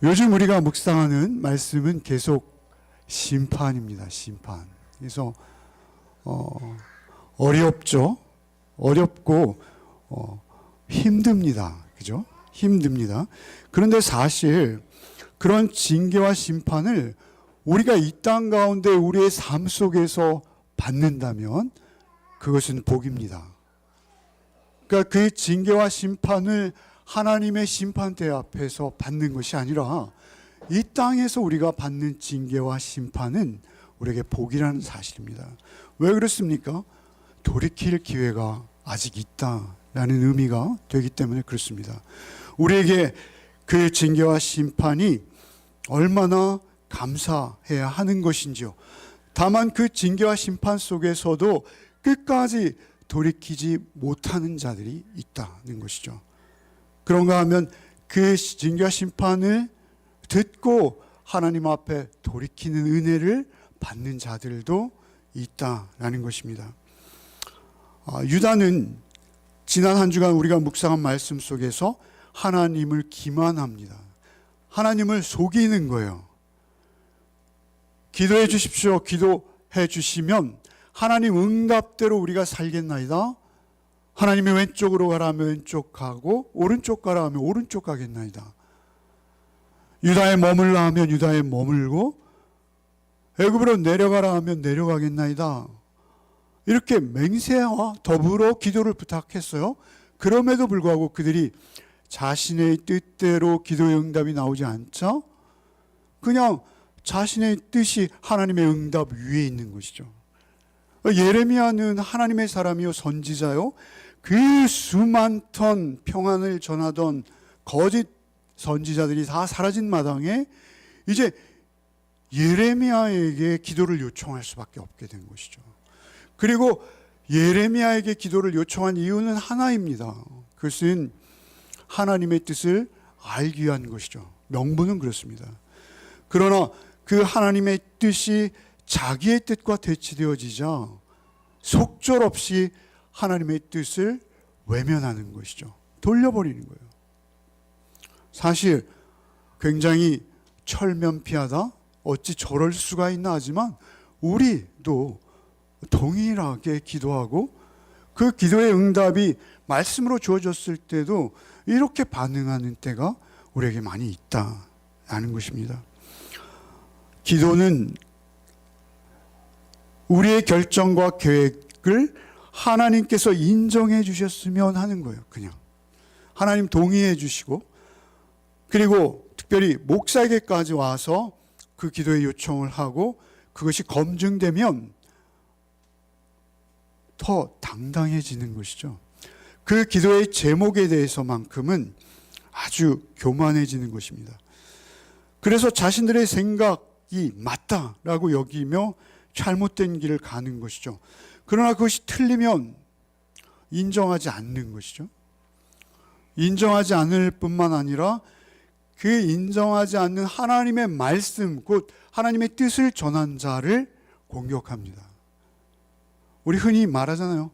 요즘 우리가 묵상하는 말씀은 계속 심판입니다. 심판. 그래서 어렵죠. 어렵고 힘듭니다. 그죠? 힘듭니다. 그런데 사실 그런 징계와 심판을 우리가 이 땅 가운데 우리의 삶 속에서 받는다면 그것은 복입니다. 그러니까 그 징계와 심판을 하나님의 심판대 앞에서 받는 것이 아니라 이 땅에서 우리가 받는 징계와 심판은 우리에게 복이라는 사실입니다. 왜 그렇습니까? 돌이킬 기회가 아직 있다라는 의미가 되기 때문에 그렇습니다. 우리에게 그 징계와 심판이 얼마나 감사해야 하는 것인지요. 다만 그 징계와 심판 속에서도 끝까지 돌이키지 못하는 자들이 있다는 것이죠. 그런가 하면 그 징계와 심판을 듣고 하나님 앞에 돌이키는 은혜를 받는 자들도 있다라는 것입니다. 유다는 지난 한 주간 우리가 묵상한 말씀 속에서 하나님을 기만합니다. 하나님을 속이는 거예요. 기도해 주십시오. 기도해 주시면 하나님 응답대로 우리가 살겠나이다. 하나님이 왼쪽으로 가라 하면 왼쪽 가고 오른쪽 가라 하면 오른쪽 가겠나이다. 유다에 머물라 하면 유다에 머물고 애굽으로 내려가라 하면 내려가겠나이다. 이렇게 맹세와 더불어 기도를 부탁했어요. 그럼에도 불구하고 그들이 자신의 뜻대로 기도의 응답이 나오지 않자 그냥 자신의 뜻이 하나님의 응답 위에 있는 것이죠. 예레미야는 하나님의 사람이요 선지자요, 그 수만 ton 평안을 전하던 거짓 선지자들이 다 사라진 마당에 이제 예레미야에게 기도를 요청할 수밖에 없게 된 것이죠. 그리고 예레미야에게 기도를 요청한 이유는 하나입니다. 그것은 하나님의 뜻을 알기 위한 것이죠. 명분은 그렇습니다. 그러나 그 하나님의 뜻이 자기의 뜻과 대치되어지자 속절없이 하나님의 뜻을 외면하는 것이죠. 돌려버리는 거예요. 사실 굉장히 철면피하다, 어찌 저럴 수가 있나 하지만 우리도 동일하게 기도하고 그 기도의 응답이 말씀으로 주어졌을 때도 이렇게 반응하는 때가 우리에게 많이 있다라는 것입니다. 기도는 우리의 결정과 계획을 하나님께서 인정해 주셨으면 하는 거예요. 그냥 하나님 동의해 주시고, 그리고 특별히 목사에게까지 와서 그 기도의 요청을 하고 그것이 검증되면 더 당당해지는 것이죠. 그 기도의 제목에 대해서만큼은 아주 교만해지는 것입니다. 그래서 자신들의 생각이 맞다라고 여기며 잘못된 길을 가는 것이죠. 그러나 그것이 틀리면 인정하지 않는 것이죠. 인정하지 않을 뿐만 아니라 그 인정하지 않는 하나님의 말씀, 곧 하나님의 뜻을 전한 자를 공격합니다. 우리 흔히 말하잖아요.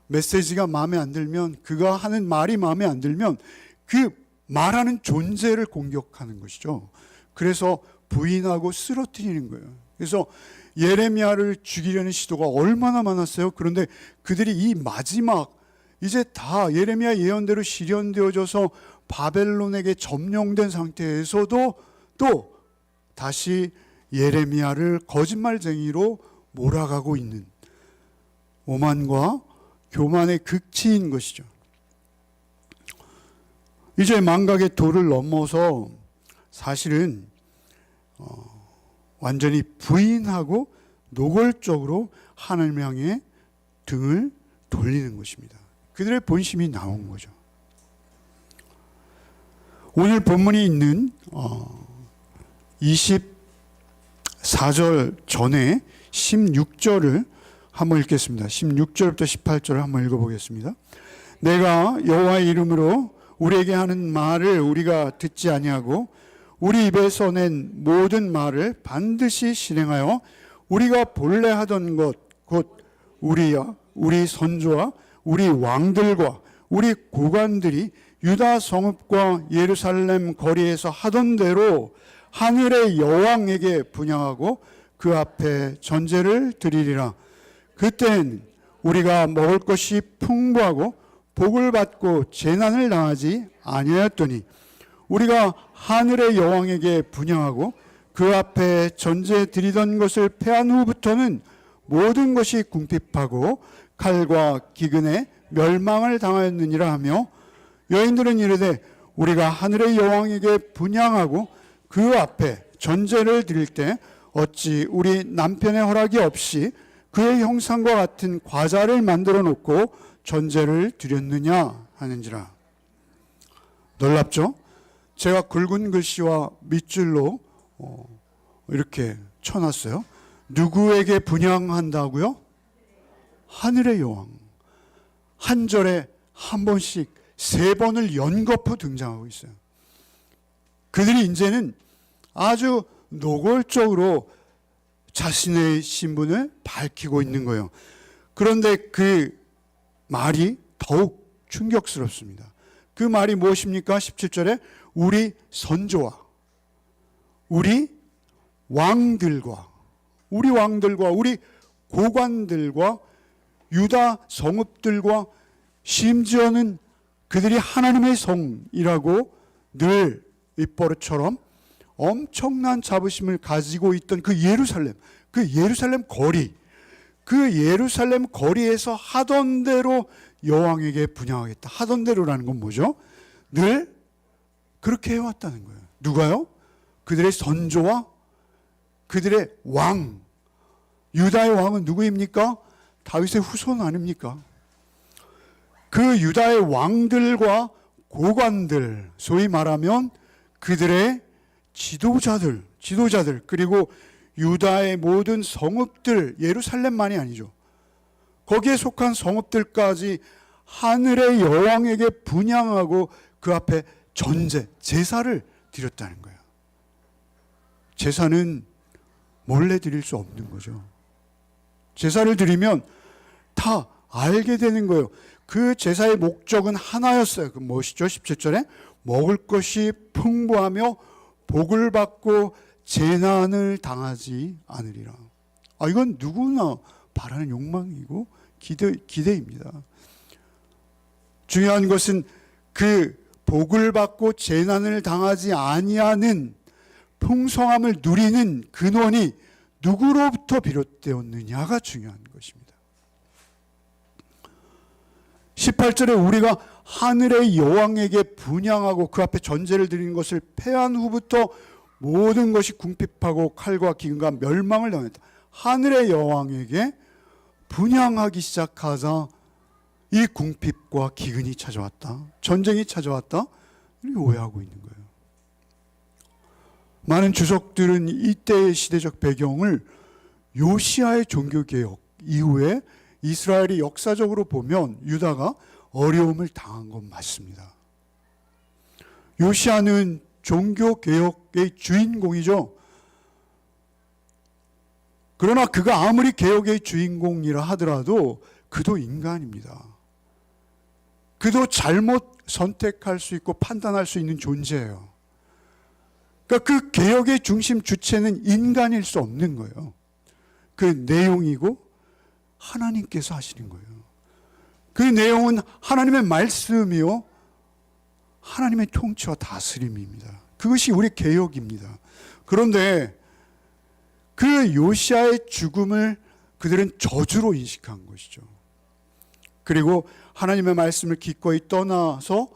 메시지가 마음에 안 들면, 그가 하는 말이 마음에 안 들면 그 말하는 존재를 공격하는 것이죠. 그래서 부인하고 쓰러뜨리는 거예요. 그래서 예레미야를 죽이려는 시도가 얼마나 많았어요. 그런데 그들이 이 마지막 이제 다 예레미야 예언대로 실현되어져서 바벨론에게 점령된 상태에서도 또 다시 예레미야를 거짓말쟁이로 몰아가고 있는 오만과 교만의 극치인 것이죠. 이제 망각의 도를 넘어서 사실은 완전히 부인하고 노골적으로 하나님 향해 등을 돌리는 것입니다. 그들의 본심이 나온 거죠. 오늘 본문이 있는 24절 전에 16절을 한번 읽겠습니다. 16절부터 18절을 한번 읽어보겠습니다. 내가 여호와의 이름으로 우리에게 하는 말을 우리가 듣지 아니하고 우리 입에서 낸 모든 말을 반드시 실행하여 우리가 본래 하던 것, 곧 우리 선조와 우리 왕들과 우리 고관들이 유다 성읍과 예루살렘 거리에서 하던 대로 하늘의 여왕에게 분향하고 그 앞에 전제를 드리리라. 그땐 우리가 먹을 것이 풍부하고 복을 받고 재난을 당하지 아니하였더니 우리가 하늘의 여왕에게 분향하고 그 앞에 전제 드리던 것을 패한 후부터는 모든 것이 궁핍하고 칼과 기근에 멸망을 당하였느니라 하며, 여인들은 이르되 우리가 하늘의 여왕에게 분향하고 그 앞에 전제를 드릴 때 어찌 우리 남편의 허락이 없이 그의 형상과 같은 과자를 만들어 놓고 전제를 드렸느냐 하는지라. 놀랍죠? 제가 굵은 글씨와 밑줄로 이렇게 쳐놨어요. 누구에게 분향한다고요? 하늘의 여왕. 한 절에 한 번씩 3번을 연거푸 등장하고 있어요. 그들이 이제는 아주 노골적으로 자신의 신분을 밝히고 있는 거예요. 그런데 그 말이 더욱 충격스럽습니다. 그 말이 무엇입니까? 17절에 우리 선조와 우리 왕들과 우리 고관들과 유다 성읍들과 심지어는 그들이 하나님의 성이라고 늘 입버릇처럼 엄청난 자부심을 가지고 있던 그 예루살렘 거리에서 하던 대로 여왕에게 분향하겠다. 하던 대로라는 건 뭐죠? 늘 그렇게 해왔다는 거예요. 누가요? 그들의 선조와 그들의 왕. 유다의 왕은 누구입니까? 다윗의 후손 아닙니까? 그 유다의 왕들과 고관들, 소위 말하면 그들의 지도자들, 그리고 유다의 모든 성읍들, 예루살렘만이 아니죠. 거기에 속한 성읍들까지 하늘의 여왕에게 분향하고 그 앞에 제사를 드렸다는 거예요. 제사는 몰래 드릴 수 없는 거죠. 제사를 드리면 다 알게 되는 거예요. 그 제사의 목적은 하나였어요. 그 무엇이죠? 17절에 먹을 것이 풍부하며 복을 받고 재난을 당하지 않으리라. 이건 누구나 바라는 욕망이고 기대입니다. 중요한 것은 그 복을 받고 재난을 당하지 아니하는 풍성함을 누리는 근원이 누구로부터 비롯되었느냐가 중요한 것입니다. 18절에 우리가 하늘의 여왕에게 분향하고 그 앞에 전제를 드리는 것을 패한 후부터 모든 것이 궁핍하고 칼과 기근과 멸망을 당했다. 하늘의 여왕에게 분향하기 시작하자 이 궁핍과 기근이 찾아왔다. 전쟁이 찾아왔다. 이렇게 오해하고 있는 거예요. 많은 주석들은 이때의 시대적 배경을 요시아의 종교개혁 이후에 이스라엘이 역사적으로 보면 유다가 어려움을 당한 건 맞습니다. 요시아는 종교개혁의 주인공이죠. 그러나 그가 아무리 개혁의 주인공이라 하더라도 그도 인간입니다. 그도 잘못 선택할 수 있고 판단할 수 있는 존재예요. 그러니까 그 개혁의 중심 주체는 인간일 수 없는 거예요. 그 내용이고 하나님께서 하시는 거예요. 그 내용은 하나님의 말씀이요 하나님의 통치와 다스림입니다. 그것이 우리 개혁입니다. 그런데 그 요시아의 죽음을 그들은 저주로 인식한 것이죠. 그리고 하나님의 말씀을 기꺼이 떠나서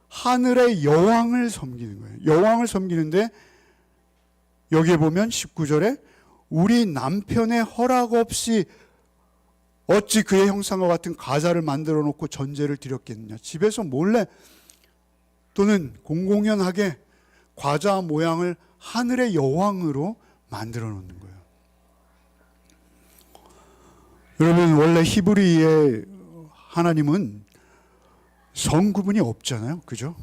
하늘의 여왕을 섬기는 거예요. 여왕을 섬기는데 여기에 보면 19절에 우리 남편의 허락 없이 어찌 그의 형상과 같은 과자를 만들어 놓고 전제를 드렸겠느냐. 집에서 몰래 또는 공공연하게 과자 모양을 하늘의 여왕으로 만들어 놓는 거예요. 여러분, 원래 히브리의 하나님은 성 구분이 없잖아요. 그죠?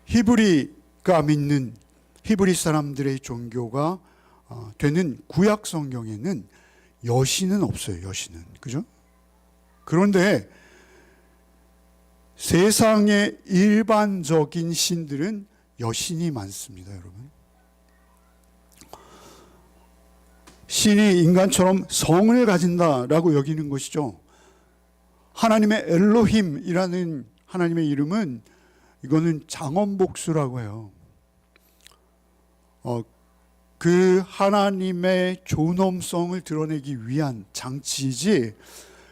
히브리가 믿는 히브리 사람들의 종교가 되는 구약 성경에는 여신은 없어요. 여신은. 그죠? 그런데 세상의 일반적인 신들은 여신이 많습니다, 여러분. 신이 인간처럼 성을 가진다라고 여기는 것이죠. 하나님의 엘로힘이라는 하나님의 이름은 이거는 장엄복수라고 해요. 그 하나님의 존엄성을 드러내기 위한 장치이지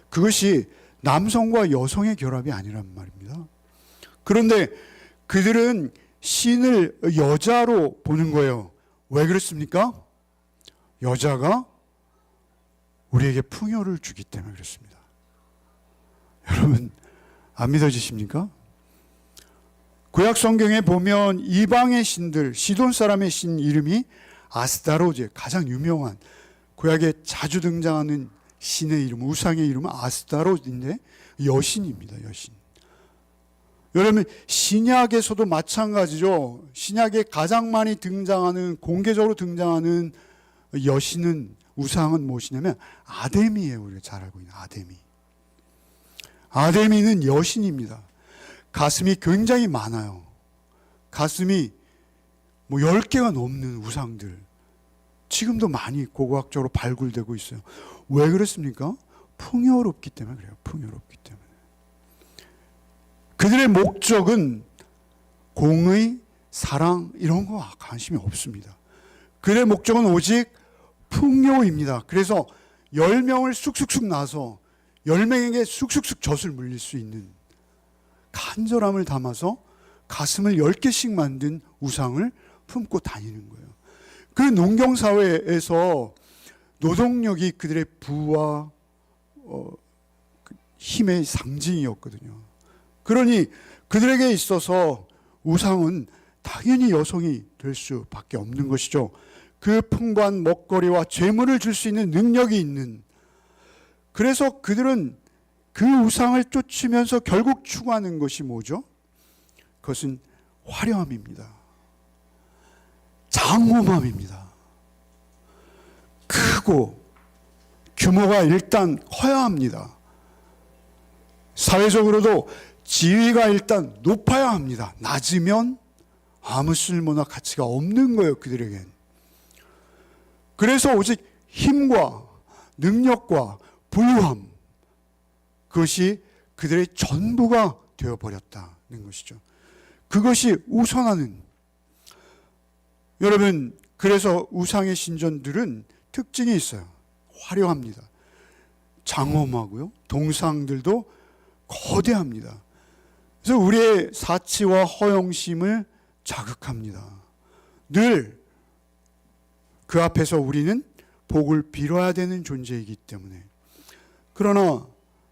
그것이 남성과 여성의 결합이 아니란 말입니다. 그런데 그들은 신을 여자로 보는 거예요. 왜 그렇습니까? 여자가 우리에게 풍요를 주기 때문에 그렇습니다. 여러분, 안 믿어지십니까? 구약 성경에 보면 이방의 신들, 시돈 사람의 신 이름이 아스타로제, 가장 유명한 구약에 자주 등장하는 신의 이름, 우상의 이름은 아스타로인데 여신입니다. 여신. 여러분, 신약에서도 마찬가지죠. 신약에 가장 많이 등장하는, 공개적으로 등장하는 여신은, 우상은 무엇이냐면 아데미예요. 우리가 잘 알고 있는 아데미. 아데미는 여신입니다. 가슴이 굉장히 많아요. 가슴이 10개가 넘는 우상들 지금도 많이 고고학적으로 발굴되고 있어요. 왜 그렇습니까? 풍요롭기 때문에 그래요. 풍요롭기 때문에. 그들의 목적은 공의, 사랑 이런 거 관심이 없습니다. 그들의 목적은 오직 풍요입니다. 그래서 10명을 쑥쑥쑥 낳아서 10명에게 쑥쑥쑥 젖을 물릴 수 있는 간절함을 담아서 가슴을 10개씩 만든 우상을 품고 다니는 거예요. 그 농경사회에서 노동력이 그들의 부와 힘의 상징이었거든요. 그러니 그들에게 있어서 우상은 당연히 여성이 될 수밖에 없는 것이죠. 그 풍부한 먹거리와 재물을 줄 수 있는 능력이 있는, 그래서 그들은 그 우상을 쫓으면서 결국 추구하는 것이 뭐죠? 그것은 화려함입니다. 장엄함입니다. 크고 규모가 일단 커야 합니다. 사회적으로도 지위가 일단 높아야 합니다. 낮으면 아무 쓸모나 가치가 없는 거예요, 그들에겐. 그래서 오직 힘과 능력과 부유함, 그것이 그들의 전부가 되어버렸다는 것이죠. 그것이 우선하는. 여러분, 그래서 우상의 신전들은 특징이 있어요. 화려합니다. 장엄하고요. 동상들도 거대합니다. 그래서 우리의 사치와 허영심을 자극합니다. 늘 그 앞에서 우리는 복을 빌어야 되는 존재이기 때문에. 그러나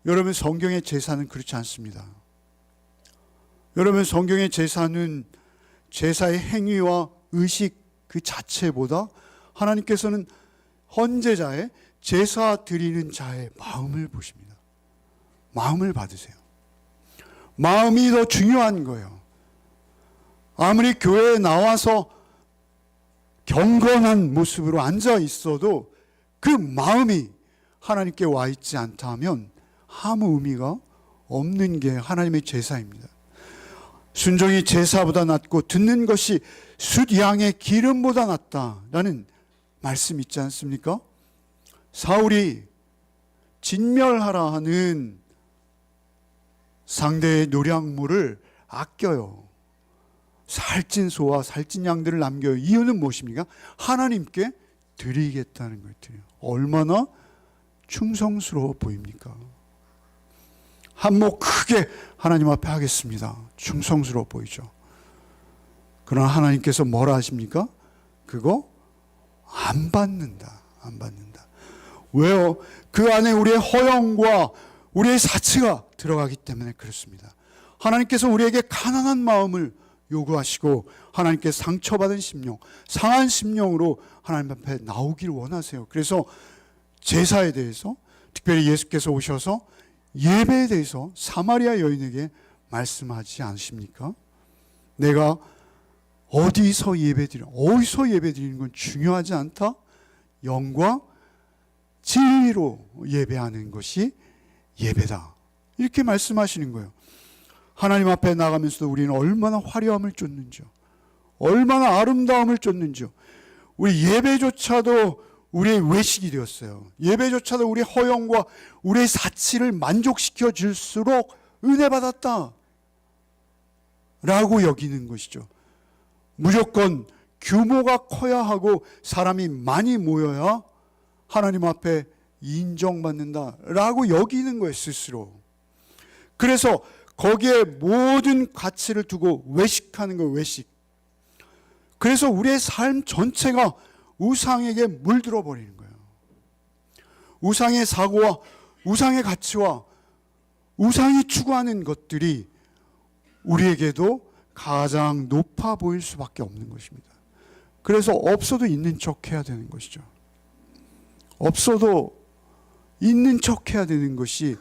여러분, 성경의 제사는 그렇지 않습니다. 여러분, 성경의 제사는 제사의 행위와 의식 그 자체보다 하나님께서는 헌제자의, 제사 드리는 자의 마음을 보십니다. 마음을 받으세요. 마음이 더 중요한 거예요. 아무리 교회에 나와서 경건한 모습으로 앉아 있어도 그 마음이 하나님께 와 있지 않다 하면 아무 의미가 없는 게 하나님의 제사입니다. 순종이 제사보다 낫고 듣는 것이 숫양의 기름보다 낫다라는 말씀 있지 않습니까? 사울이 진멸하라 하는 상대의 노량물을 아껴요. 살찐 소와 살찐 양들을 남겨요. 이유는 무엇입니까? 하나님께 드리겠다는 것들이에요. 얼마나 충성스러워 보입니까? 한몫 크게 하나님 앞에 하겠습니다. 충성스러워 보이죠. 그러나 하나님께서 뭐라 하십니까? 그거 안 받는다. 안 받는다. 왜요? 그 안에 우리의 허영과 우리의 사치가 들어가기 때문에 그렇습니다. 하나님께서 우리에게 가난한 마음을 요구하시고 하나님께 상처받은 심령, 상한 심령으로 하나님 앞에 나오길 원하세요. 그래서 제사에 대해서, 특별히 예수께서 오셔서 예배에 대해서 사마리아 여인에게 말씀하지 않으십니까? 내가 어디서 예배드리는 건 중요하지 않다. 영과 진리로 예배하는 것이 예배다. 이렇게 말씀하시는 거예요. 하나님 앞에 나가면서도 우리는 얼마나 화려함을 쫓는지요. 얼마나 아름다움을 쫓는지요. 우리 예배조차도 우리의 외식이 되었어요. 예배조차도 우리의 허영과 우리의 사치를 만족시켜 줄수록 은혜 받았다 라고 여기는 것이죠. 무조건 규모가 커야 하고 사람이 많이 모여야 하나님 앞에 인정받는다 라고 여기는 거예요, 스스로. 그래서 거기에 모든 가치를 두고 외식하는 거예요, 외식. 그래서 우리의 삶 전체가 우상에게 물들어 버리는 거예요. 우상의 사고와 우상의 가치와 우상이 추구하는 것들이 우리에게도 가장 높아 보일 수밖에 없는 것입니다. 그래서 없어도 있는 척 해야 되는 것이죠. 없어도 있는 척 해야 되는 것이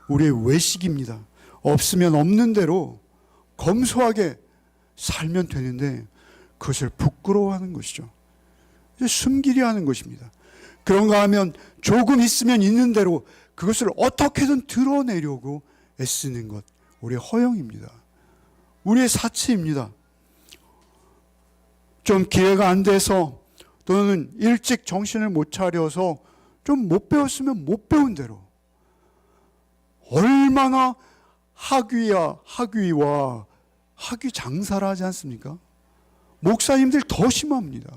우리의 외식입니다. 없으면 없는 대로 검소하게 살면 되는데 그것을 부끄러워하는 것이죠. 숨기려 하는 것입니다. 그런가 하면 조금 있으면 있는 대로 그것을 어떻게든 드러내려고 애쓰는 것, 우리의 허영입니다. 우리의 사치입니다. 좀 기회가 안 돼서 또는 일찍 정신을 못 차려서 좀 못 배웠으면 못 배운 대로 얼마나 학위와 학위 장사를 하지 않습니까? 목사님들 더 심합니다.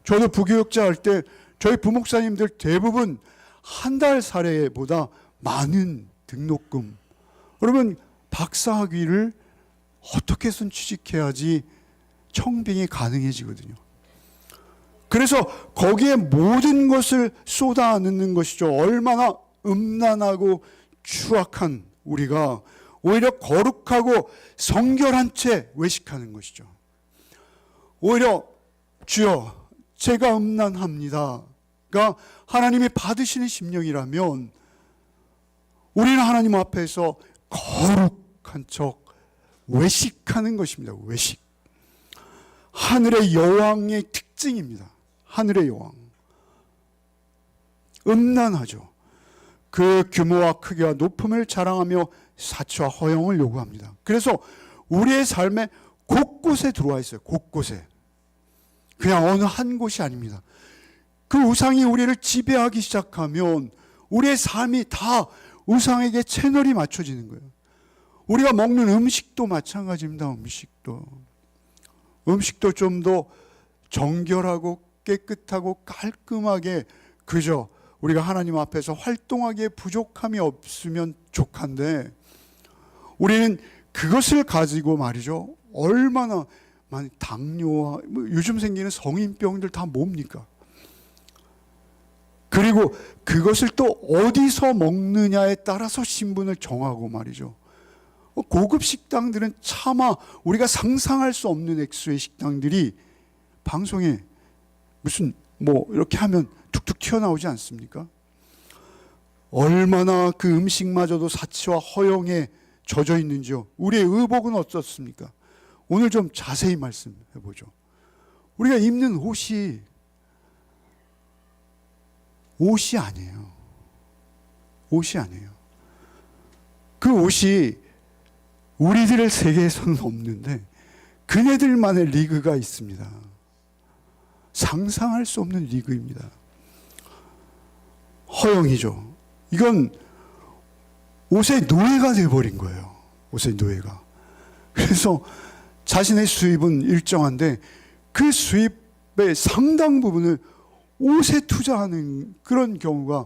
저도 부교육자 할 때 저희 부목사님들 대부분 한 달 사례보다 많은 등록금. 여러분 박사 학위를 어떻게 해서 취직해야지 청빙이 가능해지거든요. 그래서 거기에 모든 것을 쏟아 넣는 것이죠. 얼마나 음란하고 추악한 우리가 오히려 거룩하고 성결한 채 외식하는 것이죠. 오히려 주여 제가 음란합니다가 하나님이 받으시는 심령이라면 우리는 하나님 앞에서 거룩한 척 외식하는 것입니다. 외식. 하늘의 여왕의 특징입니다. 하늘의 여왕. 음란하죠. 그 규모와 크기와 높음을 자랑하며 사치와 허영을 요구합니다. 그래서 우리의 삶에 곳곳에 들어와 있어요. 곳곳에. 그냥 어느 한 곳이 아닙니다. 그 우상이 우리를 지배하기 시작하면 우리의 삶이 다 우상에게 채널이 맞춰지는 거예요. 우리가 먹는 음식도 마찬가지입니다. 음식도 좀 더 정결하고 깨끗하고 깔끔하게 그저 우리가 하나님 앞에서 활동하기에 부족함이 없으면 족한데 우리는 그것을 가지고 말이죠. 얼마나 많이 당뇨와 요즘 생기는 성인병들 다 뭡니까? 그리고 그것을 또 어디서 먹느냐에 따라서 신분을 정하고 말이죠. 고급 식당들은 차마 우리가 상상할 수 없는 액수의 식당들이 방송에 무슨 이렇게 하면 툭툭 튀어나오지 않습니까? 얼마나 그 음식마저도 사치와 허영에 젖어 있는지요. 우리의 의복은 어떻습니까? 오늘 좀 자세히 말씀해 보죠. 우리가 입는 옷이 아니에요. 옷이 아니에요. 그 옷이 우리들의 세계에서는 없는데 그네들만의 리그가 있습니다. 상상할 수 없는 리그입니다. 허영이죠. 이건 옷의 노예가 되어버린 거예요. 옷의 노예가. 그래서 자신의 수입은 일정한데 그 수입의 상당 부분을 옷에 투자하는 그런 경우가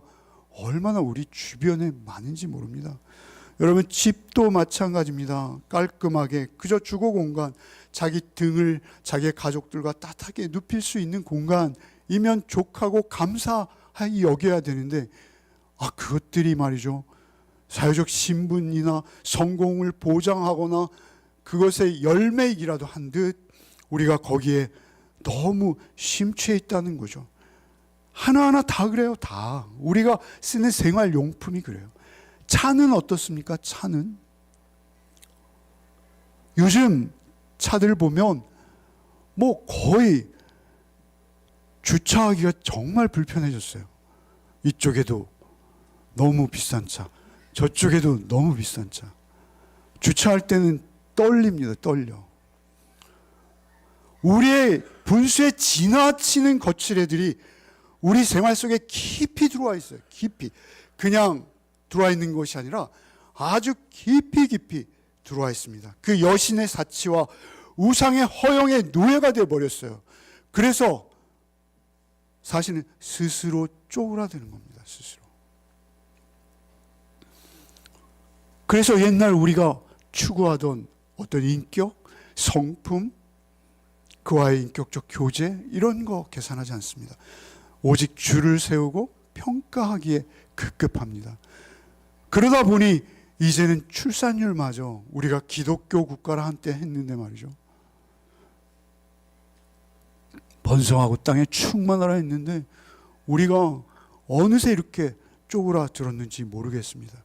얼마나 우리 주변에 많은지 모릅니다. 여러분 집도 마찬가지입니다. 깔끔하게 그저 주거 공간, 자기 등을 자기의 가족들과 따뜻하게 눕힐 수 있는 공간이면 족하고 감사하게 여겨야 되는데 그것들이 말이죠. 사회적 신분이나 성공을 보장하거나 그것의 열매이기라도 한 듯 우리가 거기에 너무 심취해 있다는 거죠. 하나하나 다 그래요. 다. 우리가 쓰는 생활용품이 그래요. 차는 어떻습니까? 차는 요즘 차들 보면 거의 주차하기가 정말 불편해졌어요. 이쪽에도 너무 비싼 차, 저쪽에도 너무 비싼 차. 주차할 때는 떨립니다. 떨려. 우리의 분수에 지나치는 거칠애들이 우리 생활 속에 깊이 들어와 있어요. 깊이. 그냥 들어와 있는 것이 아니라 아주 깊이 들어와 있습니다. 그 여신의 사치와 우상의 허영의 노예가 되어버렸어요. 그래서 사실은 스스로 쪼그라드는 겁니다. 스스로. 그래서 옛날 우리가 추구하던 어떤 인격, 성품, 그와의 인격적 교제 이런 거 계산하지 않습니다. 오직 줄을 세우고 평가하기에 급급합니다. 그러다 보니 이제는 출산율마저 우리가 기독교 국가를 한때 했는데 말이죠. 번성하고 땅에 충만하라 했는데 우리가 어느새 이렇게 쪼그라들었는지 모르겠습니다.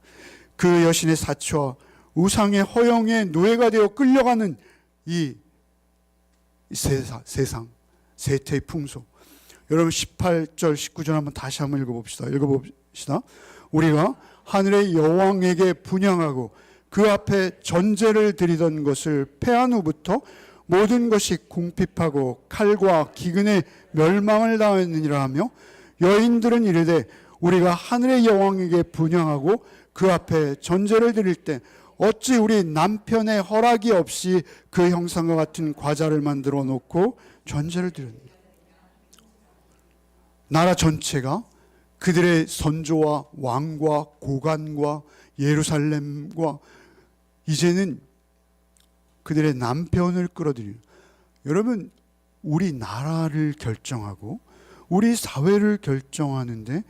그 여신의 사치와 우상의 허영의 노예가 되어 끌려가는 이 세상, 세태의 풍속. 여러분 18절, 19절 한번 다시 한번 읽어봅시다. 우리가 하늘의 여왕에게 분향하고 그 앞에 전제를 드리던 것을 패한 후부터 모든 것이 궁핍하고 칼과 기근에 멸망을 당하느니라 하며 여인들은 이르되 우리가 하늘의 여왕에게 분향하고 그 앞에 전제를 드릴 때 어찌 우리 남편의 허락이 없이 그 형상과 같은 과자를 만들어 놓고 전제를 드렸느냐. 나라 전체가 그들의 선조와 왕과 고관과 예루살렘과 이제는 그들의 남편을 끌어들이는, 여러분 우리 나라를 결정하고 우리 사회를 결정하는데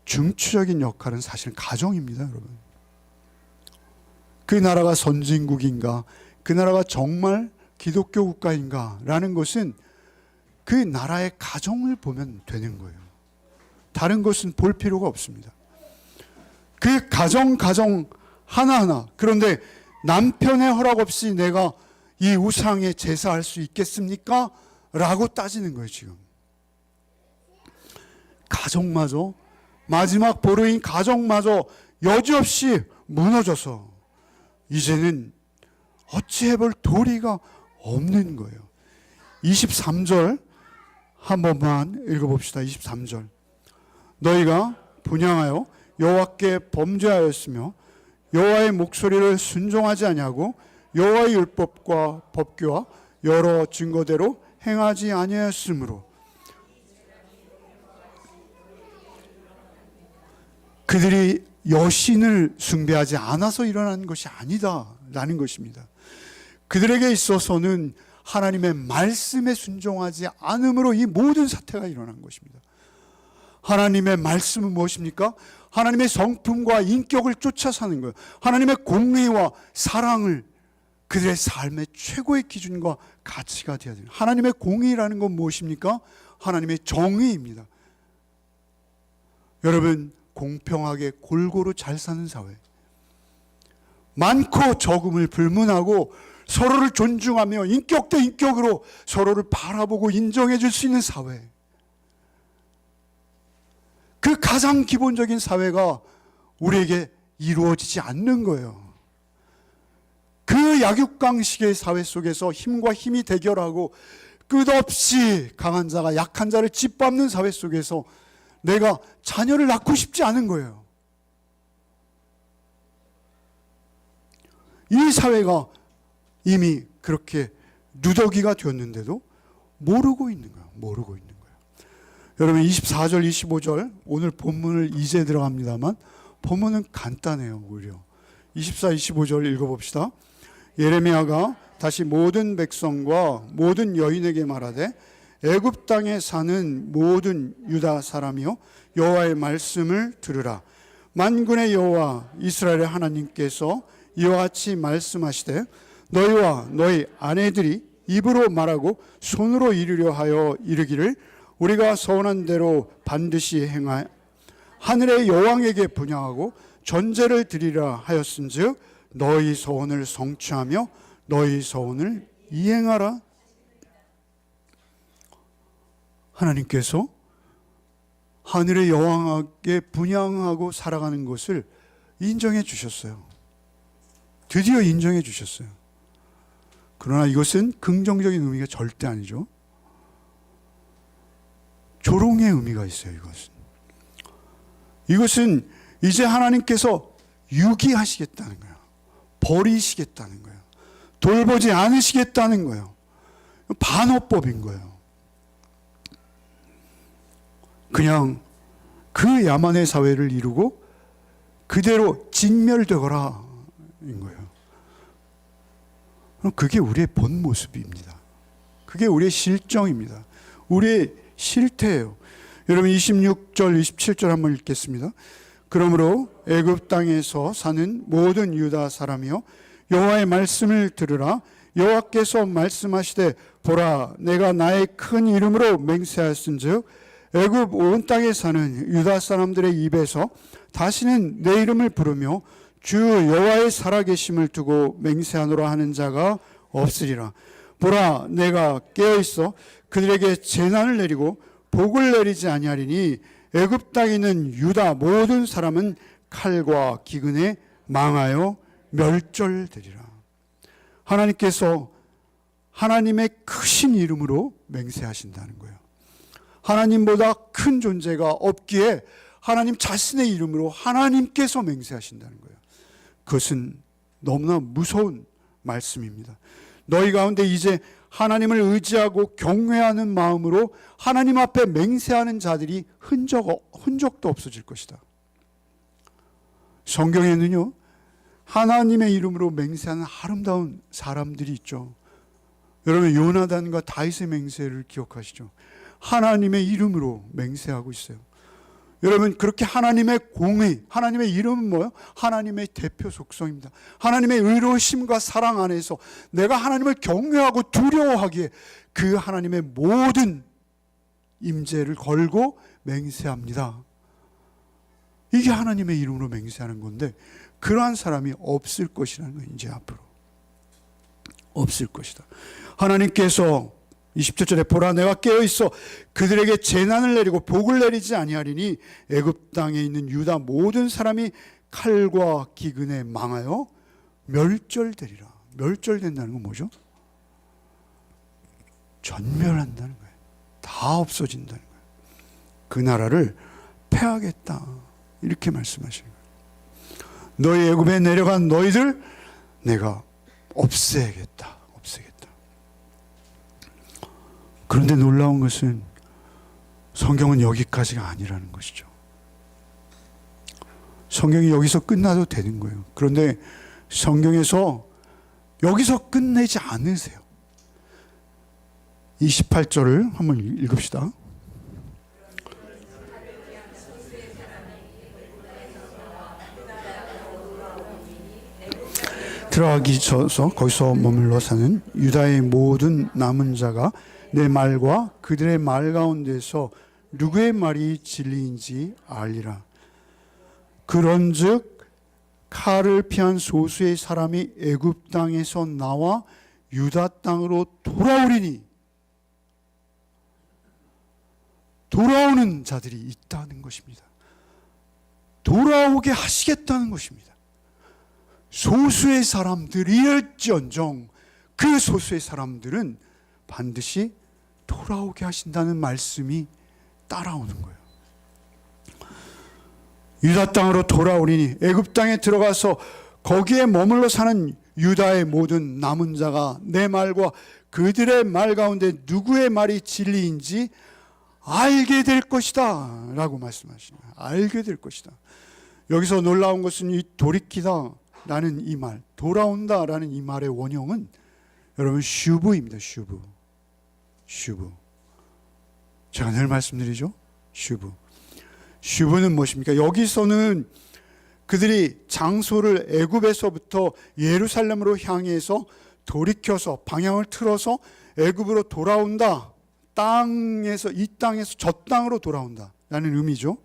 중추적인 역할은 사실 가정입니다. 여러분, 그 나라가 선진국인가, 그 나라가 정말 기독교 국가인가 라는 것은 그 나라의 가정을 보면 되는 거예요. 다른 것은 볼 필요가 없습니다. 그 가정 하나하나. 그런데 남편의 허락 없이 내가 이 우상에 제사할 수 있겠습니까? 라고 따지는 거예요. 지금 가정마저, 마지막 보루인 가정마저 여지없이 무너져서 이제는 어찌 해볼 도리가 없는 거예요. 23절 한 번만 읽어봅시다. 23절. 너희가 분향하여 여호와께 범죄하였으며 여호와의 목소리를 순종하지 아니하고 여호와의 율법과 법규와 여러 증거대로 행하지 아니하였으므로 그들이 여신을 숭배하지 않아서 일어난 것이 아니다라는 것입니다. 그들에게 있어서는 하나님의 말씀에 순종하지 않음으로 이 모든 사태가 일어난 것입니다. 하나님의 말씀은 무엇입니까? 하나님의 성품과 인격을 쫓아 사는 거예요. 하나님의 공의와 사랑을 그들의 삶의 최고의 기준과 가치가 되어야 돼요. 하나님의 공의라는 건 무엇입니까? 하나님의 정의입니다. 여러분, 공평하게 골고루 잘 사는 사회, 많고 적음을 불문하고 서로를 존중하며 인격 대 인격으로 서로를 바라보고 인정해 줄 수 있는 사회, 그 가장 기본적인 사회가 우리에게 이루어지지 않는 거예요. 그 약육강식의 사회 속에서 힘과 힘이 대결하고 끝없이 강한 자가 약한 자를 짓밟는 사회 속에서 내가 자녀를 낳고 싶지 않은 거예요. 이 사회가 이미 그렇게 누더기가 되었는데도 모르고 있는 거예요. 모르고 있는 거예요. 여러분 24절 25절 오늘 본문을 이제 들어갑니다만 본문은 간단해요. 오히려 24, 25절 읽어봅시다. 예레미야가 다시 모든 백성과 모든 여인에게 말하되 애굽 땅에 사는 모든 유다 사람이여 여호와의 말씀을 들으라. 만군의 여호와 이스라엘의 하나님께서 이와 같이 말씀하시되 너희와 너희 아내들이 입으로 말하고 손으로 이루려 하여 이르기를 우리가 서원한 대로 반드시 행하여 하늘의 여왕에게 분향하고 전제를 드리라 하였은즉 너희 서원을 성취하며 너희 서원을 이행하라. 하나님께서 하늘의 여왕에게 분향하고 살아가는 것을 인정해 주셨어요. 드디어 인정해 주셨어요. 그러나 이것은 긍정적인 의미가 절대 아니죠. 조롱의 의미가 있어요. 이것은 이제 하나님께서 유기하시겠다는 거예요. 버리시겠다는 거예요. 돌보지 않으시겠다는 거예요. 반어법인 거예요. 그냥 그 야만의 사회를 이루고 그대로 진멸되거라 인 거예요. 그게 우리의 본 모습입니다. 그게 우리의 실정입니다. 우리의 실태예요. 여러분 26절 27절 한번 읽겠습니다. 그러므로 애굽 땅에서 사는 모든 유다 사람이여 여호와의 말씀을 들으라. 여호와께서 말씀하시되 보라 내가 나의 큰 이름으로 맹세하였은즉 애굽 온 땅에 사는 유다 사람들의 입에서 다시는 내 이름을 부르며 주 여호와의 살아계심을 두고 맹세하노라 하는 자가 없으리라. 보라 내가 깨어있어 그들에게 재난을 내리고 복을 내리지 아니하리니 애굽 땅에 있는 유다 모든 사람은 칼과 기근에 망하여 멸절되리라. 하나님께서 하나님의 크신 이름으로 맹세하신다는 거예요. 하나님보다 큰 존재가 없기에 하나님 자신의 이름으로 하나님께서 맹세하신다는 거예요. 그것은 너무나 무서운 말씀입니다. 너희 가운데 이제 하나님을 의지하고 경외하는 마음으로 하나님 앞에 맹세하는 자들이 흔적도 없어질 것이다. 성경에는요, 하나님의 이름으로 맹세하는 아름다운 사람들이 있죠. 여러분 요나단과 다윗의 맹세를 기억하시죠? 하나님의 이름으로 맹세하고 있어요. 여러분 그렇게 하나님의 공의, 하나님의 이름은 뭐예요? 하나님의 대표 속성입니다. 하나님의 의로우심과 사랑 안에서 내가 하나님을 경외하고 두려워하기에 그 하나님의 모든 임재를 걸고 맹세합니다. 이게 하나님의 이름으로 맹세하는 건데 그러한 사람이 없을 것이라는 거예요. 이제 앞으로 없을 것이다. 하나님께서 27절에 보라 내가 깨어있어 그들에게 재난을 내리고 복을 내리지 아니하리니 애굽 땅에 있는 유다 모든 사람이 칼과 기근에 망하여 멸절되리라. 멸절된다는 건 뭐죠? 전멸한다는 거예요. 다 없어진다는 거예요. 그 나라를 패하겠다 이렇게 말씀하시는 거예요. 너희 애굽에 내려간 너희들 내가 없애겠다. 그런데 놀라운 것은 성경은 여기까지가 아니라는 것이죠. 성경이 여기서 끝나도 되는 거예요. 그런데 성경에서 여기서 끝내지 않으세요. 28절을 한번 읽읍시다. 들어가기 전서 거기서 머물러 사는 유다의 모든 남은 자가 내 말과 그들의 말 가운데서 누구의 말이 진리인지 알리라. 그런즉 칼을 피한 소수의 사람이 애굽 땅에서 나와 유다 땅으로 돌아오리니 돌아오는 자들이 있다는 것입니다. 돌아오게 하시겠다는 것입니다. 소수의 사람들일지언정 그 소수의 사람들은 반드시 돌아오게 하신다는 말씀이 따라오는 거예요. 유다 땅으로 돌아오리니 애굽 땅에 들어가서 거기에 머물러 사는 유다의 모든 남은 자가 내 말과 그들의 말 가운데 누구의 말이 진리인지 알게 될 것이다 라고 말씀하시는 거예요. 알게 될 것이다. 여기서 놀라운 것은 이 돌이키다 라는 이 말, 돌아온다 라는 이 말의 원형은 여러분 슈브입니다. 슈브. 제가 늘 말씀드리죠. 슈브는 무엇입니까? 여기서는 그들이 장소를 애굽에서부터 예루살렘으로 향해서 돌이켜서 방향을 틀어서 애굽으로 돌아온다. 이 땅에서 저 땅으로 돌아온다 라는 의미죠.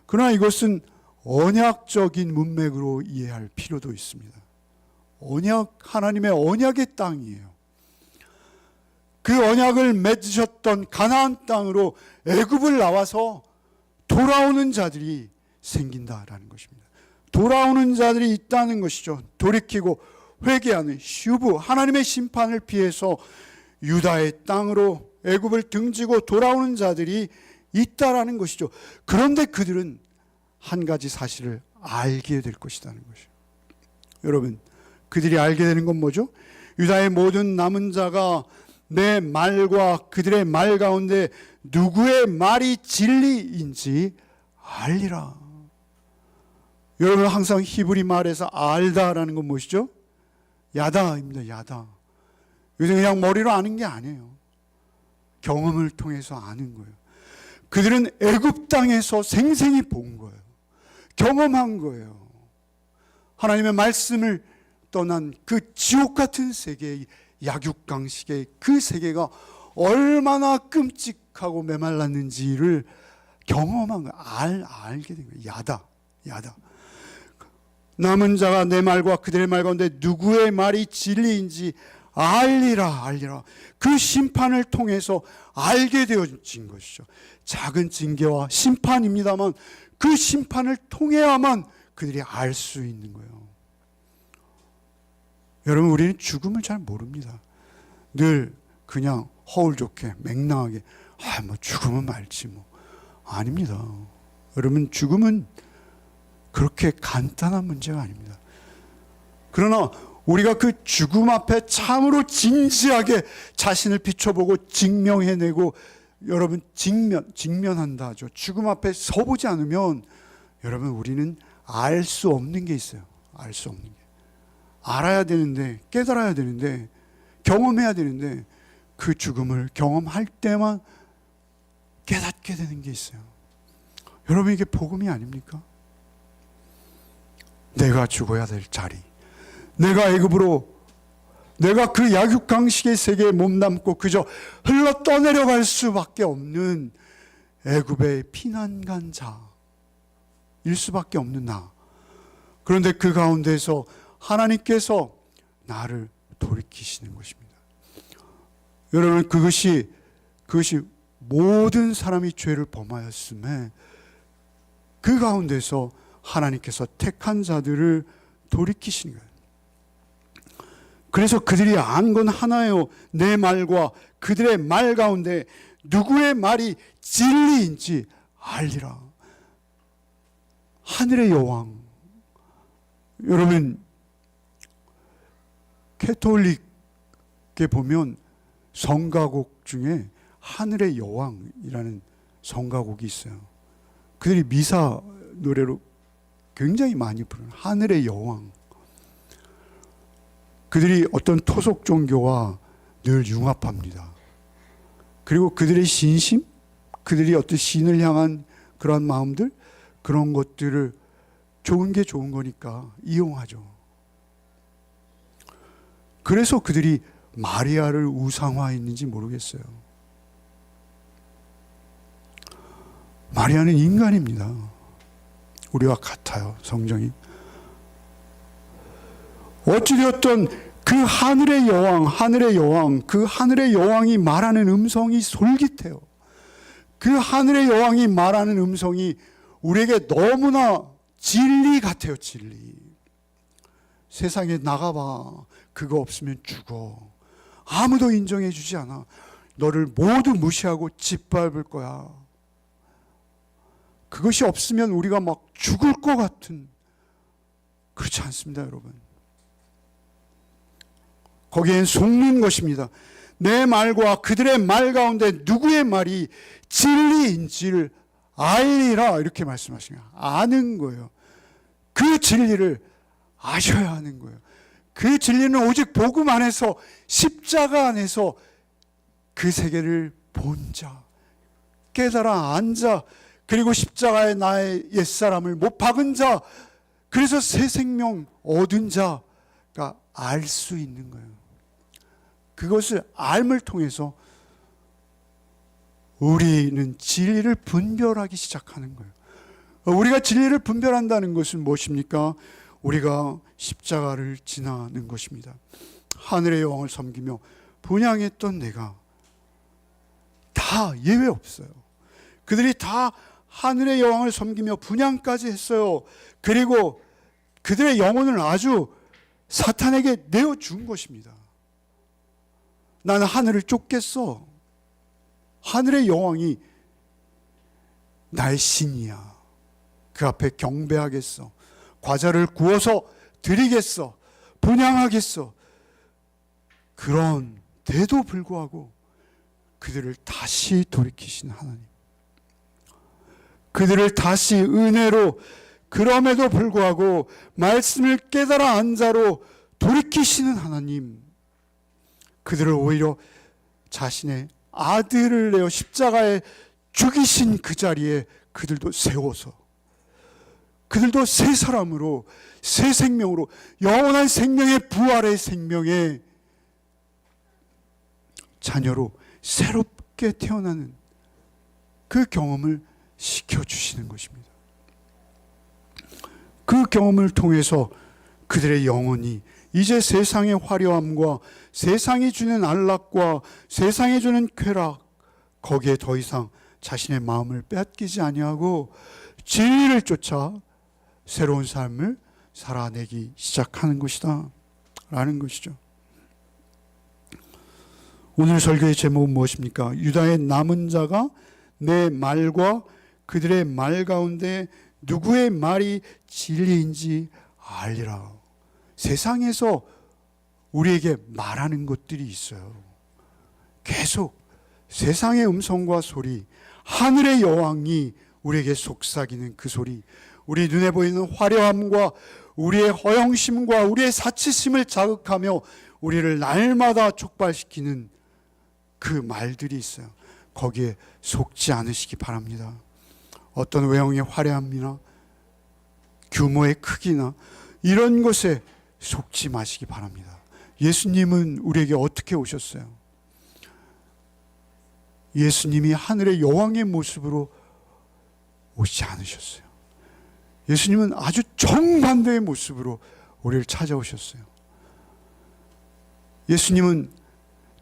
그러나 이것은 언약적인 문맥으로 이해할 필요도 있습니다. 하나님의 언약의 땅이에요. 그 언약을 맺으셨던 가나안 땅으로 애굽을 나와서 돌아오는 자들이 생긴다라는 것입니다. 돌아오는 자들이 있다는 것이죠. 돌이키고 회개하는 슈브, 하나님의 심판을 피해서 유다의 땅으로 애굽을 등지고 돌아오는 자들이 있다라는 것이죠. 그런데 그들은 한 가지 사실을 알게 될 것이라는 것이죠. 여러분, 그들이 알게 되는 건 뭐죠? 유다의 모든 남은 자가 내 말과 그들의 말 가운데 누구의 말이 진리인지 알리라. 여러분, 항상 히브리 말에서 알다라는 건 무엇이죠? 야다입니다. 야다. 요새 그냥 머리로 아는 게 아니에요. 경험을 통해서 아는 거예요. 그들은 애굽 땅에서 생생히 본 거예요. 경험한 거예요. 하나님의 말씀을 떠난 그 지옥 같은 세계의 약육강식의 그 세계가 얼마나 끔찍하고 메말랐는지를 경험한 거예요. 알게 된 거예요. 야다. 남은 자가 내 말과 그들의 말 가운데 누구의 말이 진리인지 알리라. 그 심판을 통해서 알게 되어진 것이죠. 작은 징계와 심판입니다만 그 심판을 통해야만 그들이 알 수 있는 거예요. 여러분, 우리는 죽음을 잘 모릅니다. 늘 그냥 허울 좋게 맹랑하게 뭐 죽으면 말지 뭐. 아닙니다. 여러분, 죽음은 그렇게 간단한 문제가 아닙니다. 그러나 우리가 그 죽음 앞에 참으로 진지하게 자신을 비춰보고 직면해내고, 여러분, 직면한다 하죠. 죽음 앞에 서보지 않으면 여러분, 우리는 알 수 없는 게 있어요. 알 수 없는 게. 알아야 되는데, 깨달아야 되는데, 경험해야 되는데, 그 죽음을 경험할 때만 깨닫게 되는 게 있어요. 여러분, 이게 복음이 아닙니까? 내가 죽어야 될 자리, 내가 애굽으로, 내가 그 약육강식의 세계에 몸담고 그저 흘러 떠내려갈 수밖에 없는 애굽의 피난간 자일 수밖에 없는 나. 그런데 그 가운데서 하나님께서 나를 돌이키시는 것입니다. 여러분, 그것이 모든 사람이 죄를 범하였음에 그 가운데서 하나님께서 택한 자들을 돌이키시는 거예요. 그래서 그들이 안 건 하나예요. 내 말과 그들의 말 가운데 누구의 말이 진리인지 알리라. 하늘의 여왕. 여러분, 캐톨릭에 보면 성가곡 중에 하늘의 여왕이라는 성가곡이 있어요. 그들이 미사 노래로 굉장히 많이 부르는 하늘의 여왕. 그들이 어떤 토속 종교와 늘 융합합니다. 그리고 그들의 신심, 그들이 어떤 신을 향한 그런 마음들, 그런 것들을 좋은 게 좋은 거니까 이용하죠. 그래서 그들이 마리아를 우상화했는지 모르겠어요. 마리아는 인간입니다. 우리와 같아요, 성정이. 어찌되었든 그 하늘의 여왕, 그 하늘의 여왕이 말하는 음성이 솔깃해요. 그 하늘의 여왕이 말하는 음성이 우리에게 너무나 진리 같아요, 진리. 세상에 나가봐. 그거 없으면 죽어. 아무도 인정해 주지 않아. 너를 모두 무시하고 짓밟을 거야. 그것이 없으면 우리가 막 죽을 것 같은, 그렇지 않습니다, 여러분. 거기엔 속는 것입니다. 내 말과 그들의 말 가운데 누구의 말이 진리인지를 알리라, 이렇게 말씀하시는 거예요. 아는 거예요. 그 진리를 아셔야 하는 거예요. 그 진리는 오직 복음 안에서, 십자가 안에서 그 세계를 본 자, 깨달아 안 자, 그리고 십자가에 나의 옛사람을 못 박은 자, 그래서 새 생명 얻은 자가 알 수 있는 거예요. 그것을 알을 통해서 우리는 진리를 분별하기 시작하는 거예요. 우리가 진리를 분별한다는 것은 무엇입니까? 우리가 십자가를 지나는 것입니다. 하늘의 여왕을 섬기며 분향했던 내가, 다 예외 없어요. 그들이 다 하늘의 여왕을 섬기며 분향까지 했어요. 그리고 그들의 영혼을 아주 사탄에게 내어준 것입니다. 나는 하늘을 쫓겠어. 하늘의 여왕이 나의 신이야. 그 앞에 경배하겠어. 과자를 구워서 드리겠어. 분향하겠어. 그런데도 불구하고 그들을 다시 돌이키신 하나님, 그들을 다시 은혜로, 그럼에도 불구하고 말씀을 깨달아 안 자로 돌이키시는 하나님, 그들을 오히려 자신의 아들을 내어 십자가에 죽이신 그 자리에 그들도 세워서, 그들도 새 사람으로, 새 생명으로, 영원한 생명의 부활의 생명의 자녀로 새롭게 태어나는 그 경험을 시켜주시는 것입니다. 그 경험을 통해서 그들의 영혼이 이제 세상의 화려함과 세상이 주는 안락과 세상이 주는 쾌락, 거기에 더 이상 자신의 마음을 빼앗기지 아니하고 진리를 쫓아 새로운 삶을 살아내기 시작하는 것이다 라는 것이죠. 오늘 설교의 제목은 무엇입니까? 유다의 남은 자가 내 말과 그들의 말 가운데 누구의 말이 진리인지 알리라. 세상에서 우리에게 말하는 것들이 있어요. 계속 세상의 음성과 소리, 하늘의 여왕이 우리에게 속삭이는 그 소리, 우리 눈에 보이는 화려함과 우리의 허영심과 우리의 사치심을 자극하며 우리를 날마다 촉발시키는 그 말들이 있어요. 거기에 속지 않으시기 바랍니다. 어떤 외형의 화려함이나 규모의 크기나 이런 것에 속지 마시기 바랍니다. 예수님은 우리에게 어떻게 오셨어요? 예수님이 하늘의 여왕의 모습으로 오시지 않으셨어요. 예수님은 아주 정반대의 모습으로 우리를 찾아오셨어요. 예수님은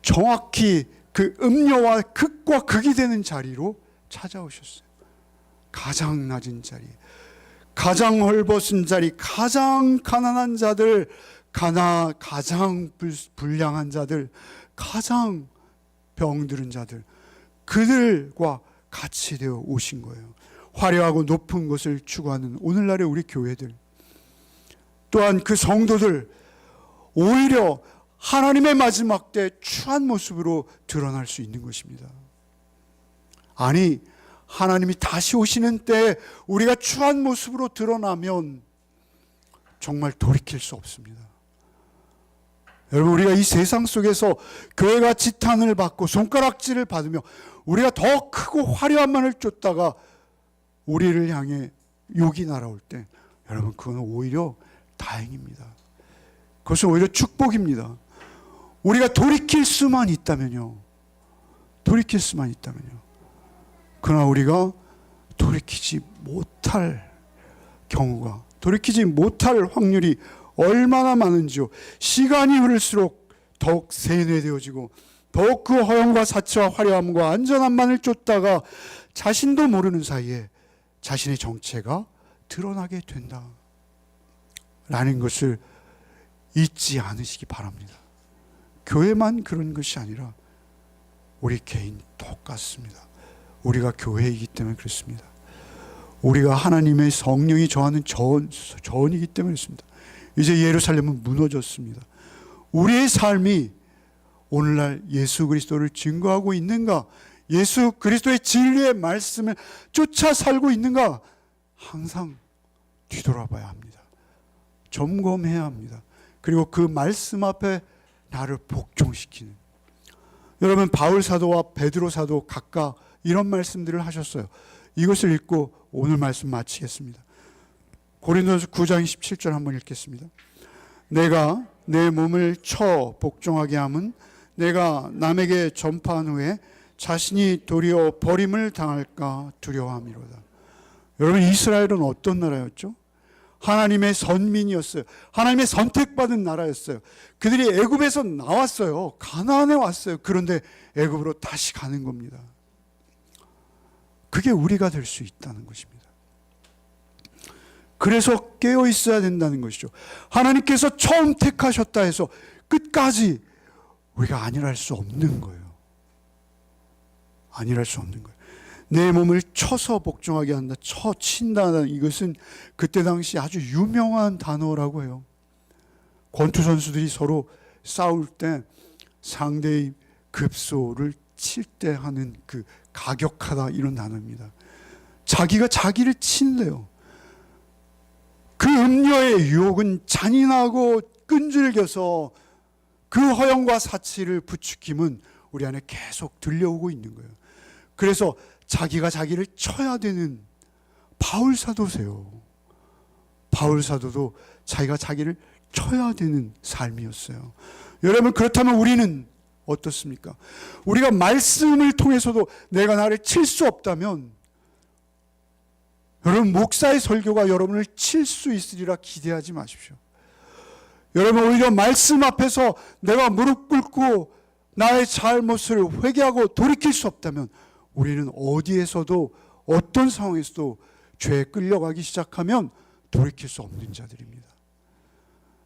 정확히 그 음료와 극과 극이 되는 자리로 찾아오셨어요. 가장 낮은 자리, 가장 헐벗은 자리, 가장 가난한 자들, 가장 불량한 자들, 가장 병들은 자들, 그들과 같이 되어 오신 거예요. 화려하고 높은 것을 추구하는 오늘날의 우리 교회들, 또한 그 성도들, 오히려 하나님의 마지막 때 추한 모습으로 드러날 수 있는 것입니다. 아니, 하나님이 다시 오시는 때 우리가 추한 모습으로 드러나면 정말 돌이킬 수 없습니다. 여러분, 우리가 이 세상 속에서 교회가 지탄을 받고 손가락질을 받으며 우리가 더 크고 화려한만을 쫓다가 우리를 향해 욕이 날아올 때, 여러분, 그건 오히려 다행입니다. 그것은 오히려 축복입니다. 우리가 돌이킬 수만 있다면요. 돌이킬 수만 있다면요. 그러나 우리가 돌이키지 못할 경우가, 돌이키지 못할 확률이 얼마나 많은지요. 시간이 흐를수록 더욱 세뇌되어지고 더욱 그 허영과 사치와 화려함과 안전함만을 쫓다가 자신도 모르는 사이에 자신의 정체가 드러나게 된다 라는 것을 잊지 않으시기 바랍니다. 교회만 그런 것이 아니라 우리 개인 똑같습니다. 우리가 교회이기 때문에 그렇습니다. 우리가 하나님의 성령이 저하는 저원이기 때문에 그렇습니다. 이제 예루살렘은 무너졌습니다. 우리의 삶이 오늘날 예수 그리스도를 증거하고 있는가, 예수 그리스도의 진리의 말씀을 쫓아 살고 있는가, 항상 뒤돌아봐야 합니다. 점검해야 합니다. 그리고 그 말씀 앞에 나를 복종시키는, 여러분, 바울 사도와 베드로 사도 각각 이런 말씀들을 하셨어요. 이것을 읽고 오늘 말씀 마치겠습니다. 고린도서 9장 17절 한번 읽겠습니다. 내가 내 몸을 쳐 복종하게 함은 내가 남에게 전파한 후에 자신이 도리어 버림을 당할까 두려워함이로다. 여러분, 이스라엘은 어떤 나라였죠? 하나님의 선민이었어요. 하나님의 선택받은 나라였어요. 그들이 애굽에서 나왔어요. 가나안에 왔어요. 그런데 애굽으로 다시 가는 겁니다. 그게 우리가 될 수 있다는 것입니다. 그래서 깨어 있어야 된다는 것이죠. 하나님께서 처음 택하셨다 해서 끝까지 우리가 안일할 수 없는 거예요. 안일할 수 없는 거예요. 내 몸을 쳐서 복종하게 한다, 쳐친다는 이것은 그때 당시 아주 유명한 단어라고 해요. 권투 선수들이 서로 싸울 때 상대의 급소를 칠 때 하는 그 가격하다, 이런 단어입니다. 자기가 자기를 친대요. 그 음료의 유혹은 잔인하고 끈질겨서 그 허영과 사치를 부추김은 우리 안에 계속 들려오고 있는 거예요. 그래서 자기가 자기를 쳐야 되는 바울 사도세요. 바울 사도도 자기가 자기를 쳐야 되는 삶이었어요. 여러분, 그렇다면 우리는 어떻습니까? 우리가 말씀을 통해서도 내가 나를 칠 수 없다면, 여러분, 목사의 설교가 여러분을 칠 수 있으리라 기대하지 마십시오. 여러분, 오히려 말씀 앞에서 내가 무릎 꿇고 나의 잘못을 회개하고 돌이킬 수 없다면 우리는 어디에서도 어떤 상황에서도 죄에 끌려가기 시작하면 돌이킬 수 없는 자들입니다.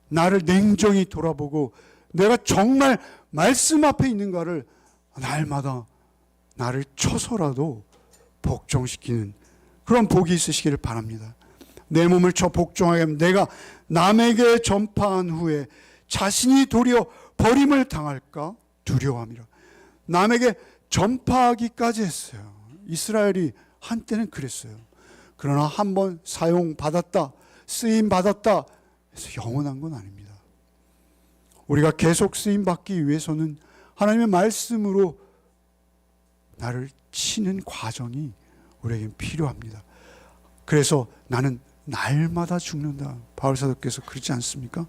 나를 냉정히 돌아보고 내가 정말 말씀 앞에 있는가를 날마다 나를 쳐서라도 복종시키는 그런 복이 있으시기를 바랍니다. 내 몸을 쳐 복종하게 하면 내가 남에게 전파한 후에 자신이 도리어 버림을 당할까 두려워함이라. 남에게 전파하기까지 했어요. 이스라엘이 한때는 그랬어요. 그러나 한번 사용받았다, 쓰임받았다 해서 영원한 건 아닙니다. 우리가 계속 쓰임받기 위해서는 하나님의 말씀으로 나를 치는 과정이 우리에겐 필요합니다. 그래서 나는 날마다 죽는다. 바울 사도께서 그러지 않습니까?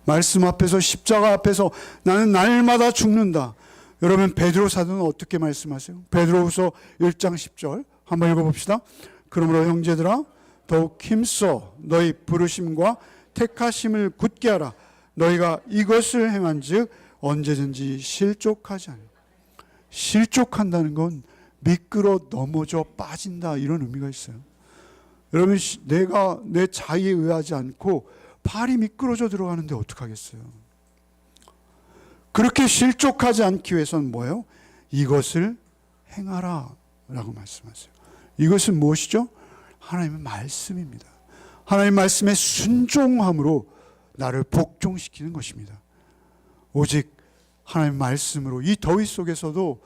말씀 앞에서, 십자가 앞에서 나는 날마다 죽는다. 여러분, 베드로 사도는 어떻게 말씀하세요? 베드로후서 1장 10절 한번 읽어봅시다. 그러므로 형제들아, 더욱 힘써 너희 부르심과 택하심을 굳게 하라. 너희가 이것을 행한즉 언제든지 실족하지 않으라. 실족한다는 건 미끄러 넘어져 빠진다, 이런 의미가 있어요. 여러분, 내가 내 자의에 의하지 않고 발이 미끄러져 들어가는데 어떡하겠어요? 그렇게 실족하지 않기 위해서는 뭐예요? 이것을 행하라 라고 말씀하세요. 이것은 무엇이죠? 하나님의 말씀입니다. 하나님의 말씀에 순종함으로 나를 복종시키는 것입니다. 오직 하나님의 말씀으로 이 더위 속에서도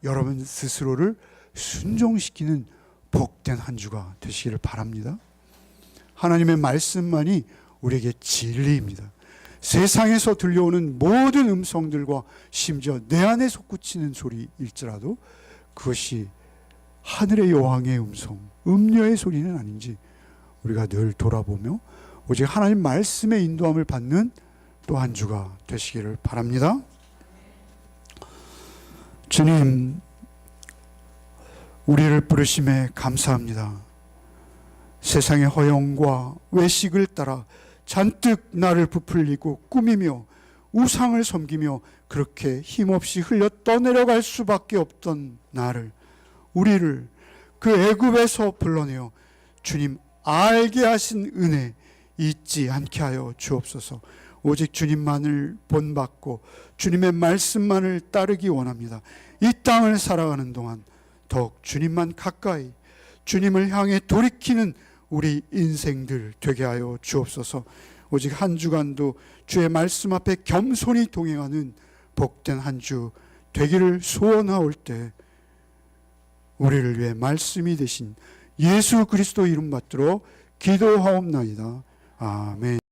여러분 스스로를 순종시키는 복된 한 주가 되시기를 바랍니다. 하나님의 말씀만이 우리에게 진리입니다. 세상에서 들려오는 모든 음성들과 심지어 내 안에 솟구치는 소리일지라도 그것이 하늘의 여왕의 음성, 음녀의 소리는 아닌지 우리가 늘 돌아보며 오직 하나님 말씀의 인도함을 받는 또 한 주가 되시기를 바랍니다. 주님, 우리를 부르심에 감사합니다. 세상의 허영과 외식을 따라 잔뜩 나를 부풀리고 꾸미며 우상을 섬기며 그렇게 힘없이 흘려 떠내려갈 수밖에 없던 우리를 그 애굽에서 불러내어 주님 알게 하신 은혜 잊지 않게 하여 주옵소서. 오직 주님만을 본받고 주님의 말씀만을 따르기 원합니다. 이 땅을 살아가는 동안 더욱 주님만 가까이, 주님을 향해 돌이키는 우리 인생들 되게 하여 주옵소서. 오직 한 주간도 주의 말씀 앞에 겸손히 동행하는 복된 한 주 되기를 소원하올 때 우리를 위해 말씀이 되신 예수 그리스도 이름 받들어 기도하옵나이다. 아멘.